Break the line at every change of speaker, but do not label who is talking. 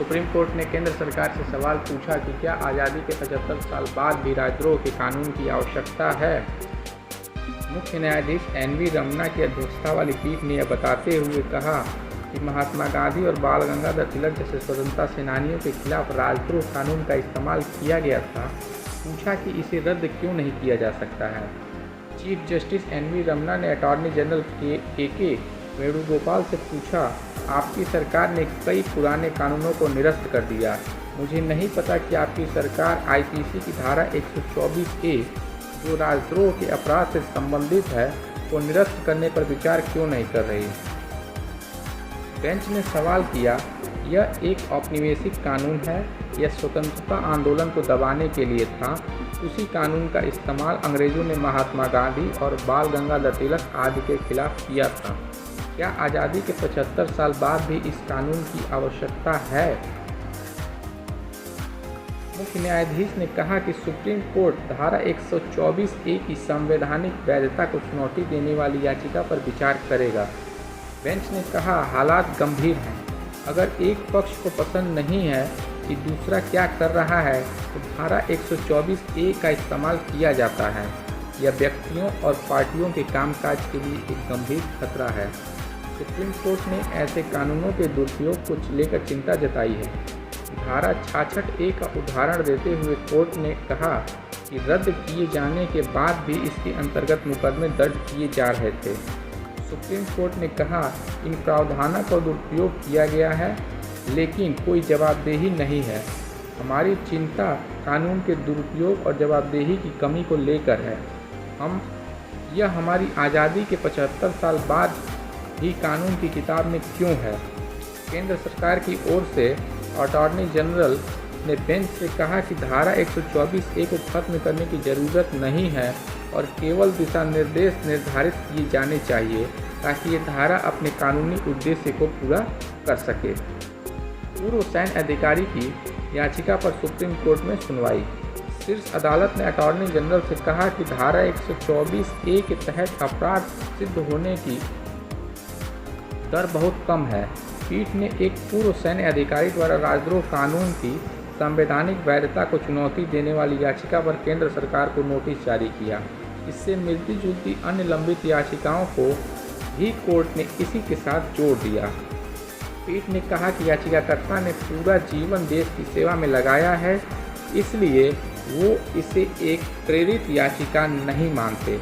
Supreme court ने केंद्र सरकार से सवाल पूछा कि क्या आज़ादी के 75 साल बाद भी राजद्रोह के कानून की आवश्यकता है। मुख्य न्यायाधीश NV रमन्ना की अध्यक्षता वाली पीठ ने यह बताते हुए कहा कि महात्मा गांधी और बाल गंगाधर तिलक जैसे स्वतंत्रता सेनानियों के खिलाफ राजद्रोह कानून का इस्तेमाल किया गया था। पूछा कि इसे रद्द क्यों नहीं किया जा सकता है। चीफ जस्टिस NV रमन्ना ने अटॉर्नी जनरल के वेणुगोपाल से पूछा, आपकी सरकार ने कई पुराने कानूनों को निरस्त कर दिया। मुझे नहीं पता कि आपकी सरकार IPC की धारा 124A जो राजद्रोह के अपराध से संबंधित है को निरस्त करने पर विचार क्यों नहीं कर रही। बेंच ने सवाल किया, यह एक औपनिवेशिक कानून है, यह स्वतंत्रता आंदोलन को दबाने के लिए था। उसी कानून का इस्तेमाल अंग्रेजों ने महात्मा गांधी और बाल गंगाधर तिलक आदि के खिलाफ किया था। क्या आज़ादी के 75 साल बाद भी इस कानून की आवश्यकता है। मुख्य न्यायाधीश ने कहा कि सुप्रीम कोर्ट धारा 124A की संवैधानिक वैधता को चुनौती देने वाली याचिका पर विचार करेगा। बेंच ने कहा, हालात गंभीर हैं। अगर एक पक्ष को पसंद नहीं है कि दूसरा क्या कर रहा है तो धारा 124A का इस्तेमाल किया जाता है। यह व्यक्तियों और पार्टियों के कामकाज के लिए एक गंभीर खतरा है। सुप्रीम कोर्ट ने ऐसे कानूनों के दुरुपयोग को लेकर चिंता जताई है। धारा 66A का उदाहरण देते हुए कोर्ट ने कहा कि रद्द किए जाने के बाद भी इसके अंतर्गत मुकदमे दर्ज किए जा रहे थे। सुप्रीम कोर्ट ने कहा, इन प्रावधानों का दुरुपयोग किया गया है लेकिन कोई जवाबदेही नहीं है। हमारी चिंता कानून के दुरुपयोग और जवाबदेही की कमी को लेकर है। यह हमारी आज़ादी के 75 साल बाद भी कानून की किताब में क्यों है। केंद्र सरकार की ओर से अटॉर्नी जनरल ने बेंच से कहा कि धारा 124A को खत्म करने की ज़रूरत नहीं है और केवल दिशा निर्देश निर्धारित किए जाने चाहिए ताकि ये धारा अपने कानूनी उद्देश्य को पूरा कर सके। पूर्व सैन्य अधिकारी की याचिका पर सुप्रीम कोर्ट में सुनवाई। शीर्ष अदालत ने अटॉर्नी जनरल से कहा कि धारा 124A के तहत अपराध सिद्ध होने की दर बहुत कम है। पीठ ने एक पूर्व सैन्य अधिकारी द्वारा राजद्रोह कानून की संवैधानिक वैधता को चुनौती देने वाली याचिका पर केंद्र सरकार को नोटिस जारी किया। इससे मिलती जुलती अन्य लंबित याचिकाओं को भी कोर्ट ने इसी के साथ जोड़ दिया। पीठ ने कहा कि याचिकाकर्ता ने पूरा जीवन देश की सेवा में लगाया है, इसलिए वो इसे एक प्रेरित याचिका नहीं मानते।